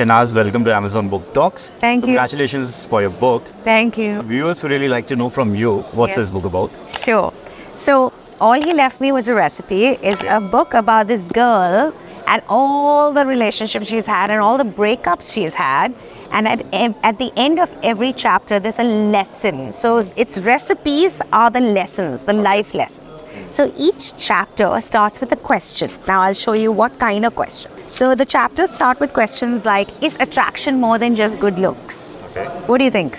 Shenaz, welcome to Amazon Book Talks. Thank you. Congratulations for your book. Thank you. Viewers would really like to know from you, what's this book about? Sure. So, All He Left Me Was a Recipe is a book about this girl and all the relationships she's had and all the breakups she's had. And at the end of every chapter, there's a lesson. So its recipes are the lessons, the life lessons. So each chapter starts with a question. Now I'll show you what kind of question. So the chapters start with questions like, is attraction more than just good looks? Okay. What do you think?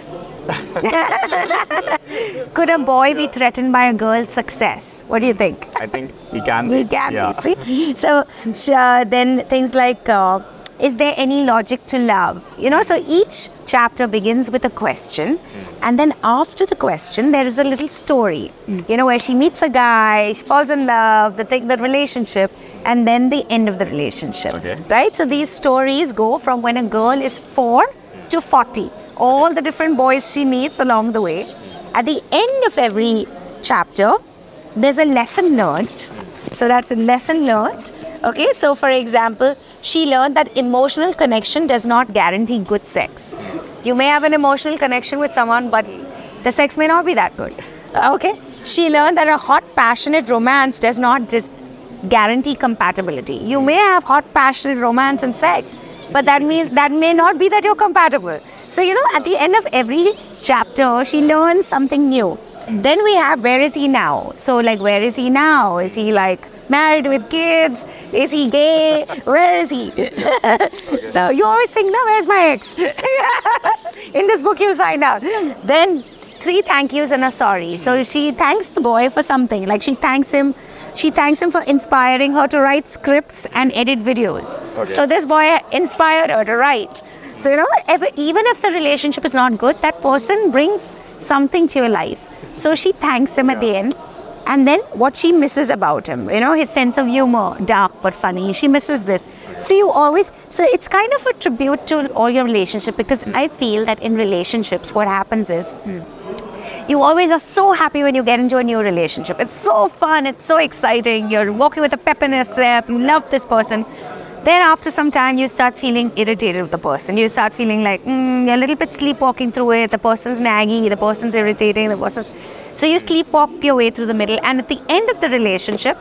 Could a boy be threatened by a girl's success? What do you think? I think he can be. He can be. See? So then things like, is there any logic to love? So each chapter begins with a question, and then after the question, there is a little story, where she meets a guy, she falls in love, the relationship, and then the end of the relationship, right? So these stories go from when a girl is 4 to 40, all the different boys she meets along the way. At the end of every chapter, there's a lesson learned. So that's a lesson learned. Okay, so for example, she learned that emotional connection does not guarantee good sex. You may have an emotional connection with someone, but the sex may not be that good. Okay, she learned that a hot, passionate romance does not just guarantee compatibility. You may have hot, passionate romance and sex, but that may not be that you're compatible. So, at the end of every chapter, she learns something new. Then we have, where is he now? So, where is he now? Is he married with kids? Is he gay? Where is he? So you always think, no, where's my ex? In this book you'll find out. Then 3 thank yous and a sorry. So she thanks the boy for something. She thanks him for inspiring her to write scripts and edit videos. Okay. So this boy inspired her to write. So even if the relationship is not good, that person brings something to your life. So she thanks him at the end. And then what she misses about him, his sense of humor, dark but funny, she misses this. So it's kind of a tribute to all your relationship, because I feel that in relationships, what happens is, you always are so happy when you get into a new relationship. It's so fun, it's so exciting, you're walking with a pep in your step, you love this person. Then after some time, you start feeling irritated with the person. You start feeling like, you're a little bit sleepwalking through it, the person's naggy, the person's irritating, So you sleepwalk your way through the middle, and at the end of the relationship,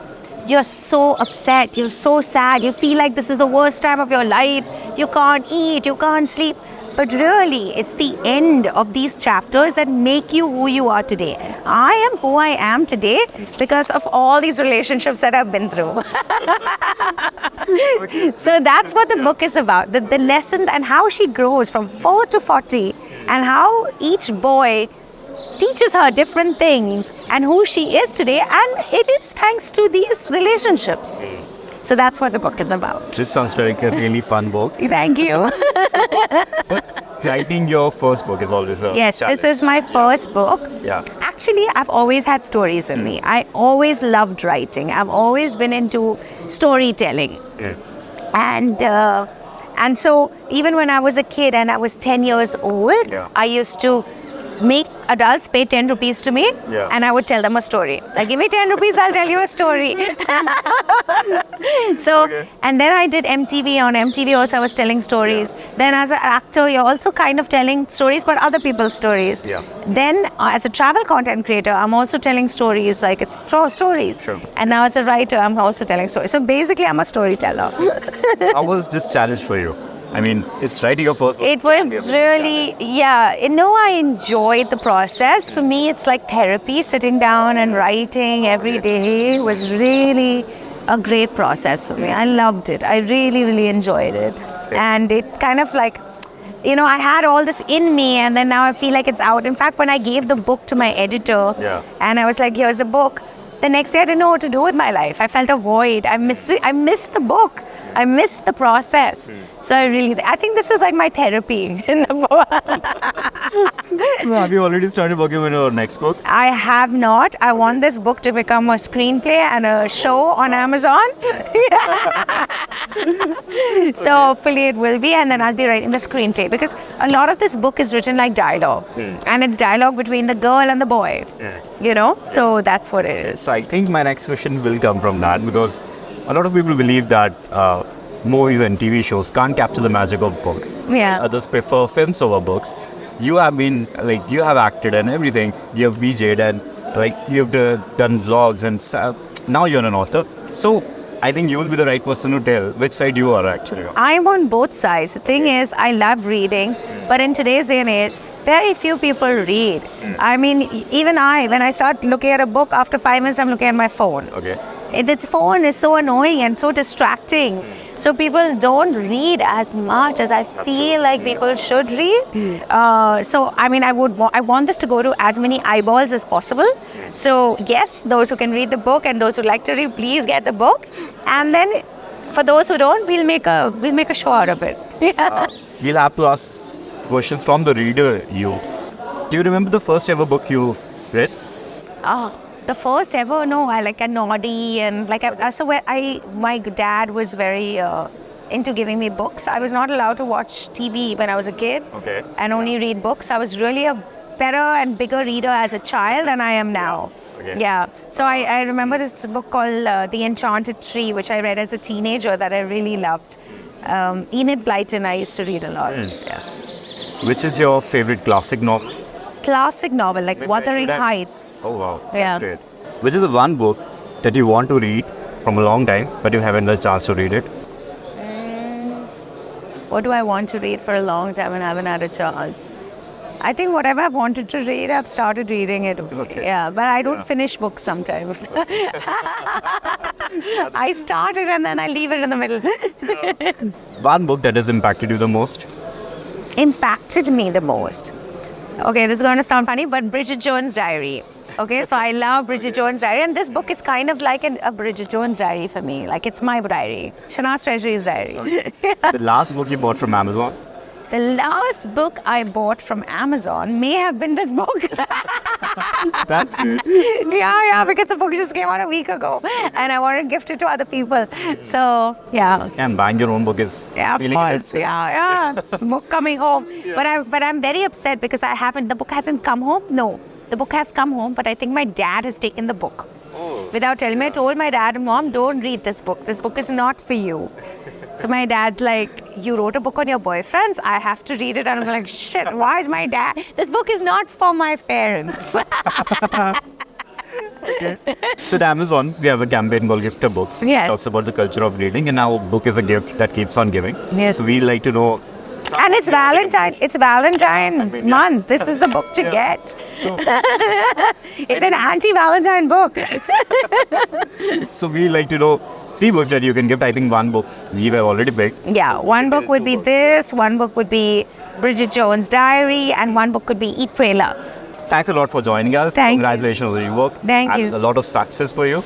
you're so upset, you're so sad, you feel like this is the worst time of your life, you can't eat, you can't sleep. But really, it's the end of these chapters that make you who you are today. I am who I am today because of all these relationships that I've been through. So that's what the book is about, the lessons and how she grows from 4 to 40, and how each boy teaches her different things and who she is today, and it is thanks to these relationships. So that's what the book is about. This sounds like a really fun book. Thank you. Writing your first book is always a Yes, challenge. this is my first book. Yeah. Actually, I've always had stories in me. I always loved writing. I've always been into storytelling. And so even when I was a kid and I was 10 years old, I used to make adults pay 10 rupees to me, and I would tell them a story. Give me 10 rupees, I'll tell you a story. And then I did MTV. On MTV also I was telling stories. Then as an actor, you're also kind of telling stories, but other people's stories. Then as a travel content creator, I'm also telling stories, it's stories. Sure. And now as a writer, I'm also telling stories. So basically, I'm a storyteller. How was this challenge for you? I mean, it's writing your first book. It was really, I enjoyed the process. For me, it's like therapy. Sitting down and writing every day was really a great process for me. I loved it. I really, really enjoyed it. And it kind of I had all this in me, and then now I feel like it's out. In fact, when I gave the book to my editor, and I was like, here's a book, the next day I didn't know what to do with my life. I felt a void. I missed the book. I missed the process. So I think this is my therapy in the book. Have you already started working on your next book? I have not. I want this book to become a screenplay and a show on Amazon. So hopefully it will be, and then I'll be writing the screenplay, because a lot of this book is written like dialogue, and it's dialogue between the girl and the boy. So that's what it is. So I think my next question will come from that, because a lot of people believe that movies and TV shows can't capture the magic of book. Yeah. Others prefer films over books. You have been you have acted and everything. You have VJ'd and you've done vlogs and stuff. Now you're an author. So I think you will be the right person to tell which side you are actually on. I'm on both sides. The thing is, I love reading, but in today's day and age, very few people read. I mean, even when I start looking at a book, after 5 minutes, I'm looking at my phone. Okay. This phone is so annoying and so distracting. So people don't read as much as I feel like people should read. So I mean, I want this to go to as many eyeballs as possible. So yes, those who can read the book and those who like to read, please get the book. And then for those who don't, we'll make a show out of it. We'll have to ask question from the reader. Do you remember the first ever book you read? The first ever, no, I like a naughty and my dad was very into giving me books. I was not allowed to watch TV when I was a kid. Okay. And only read books. I was really a better and bigger reader as a child than I am now. Okay. Yeah. So I remember this book called The Enchanted Tree, which I read as a teenager that I really loved. Enid Blyton I used to read a lot. Yeah. Which is your favorite classic novel? Classic novel, like Wuthering Heights. Oh wow, Yeah. that's great. Which is the one book that you want to read from a long time, but you haven't had a chance to read it? What do I want to read for a long time and haven't had a chance? I think whatever I've wanted to read, I've started reading it. Okay. Yeah, but I don't finish books sometimes. I start it and then I leave it in the middle. One book that has impacted you the most? Impacted me the most. Okay, this is going to sound funny, but Bridget Jones' Diary. Okay, so I love Bridget Jones' Diary, and this book is kind of like a Bridget Jones' Diary for me. Like, it's my diary. Shenaz Treasury's diary. Okay. The last book you bought from Amazon? The last book I bought from Amazon may have been this book. That's good. Yeah, because the book just came out a week ago, and I want to gift it to other people. So, yeah. And buying your own book is Yeah, of course. it. Yeah. Book coming home. But I'm very upset because the book hasn't come home. No, the book has come home, but I think my dad has taken the book. Without telling me, I told my dad and mom, don't read this book. This book is not for you. So my dad's like, you wrote a book on your boyfriends? I have to read it. And I'm like, shit, why is my dad? This book is not for my parents. Okay. So at Amazon, we have a campaign called Gift a Book. Yes. It talks about the culture of reading, and our book is a gift that keeps on giving. Yes. So we'd like to know. And it's Valentine's month. This is the book to get. So, It's an anti-Valentine book. so we like to know 3 books that you can gift. I think one book we have already picked. Yeah, one book would be this, one book would be Bridget Jones' Diary, and one book could be Eat, Pray, Love. Thanks a lot for joining us. Thank you. Congratulations on your work. Thank and you. a lot of success for you.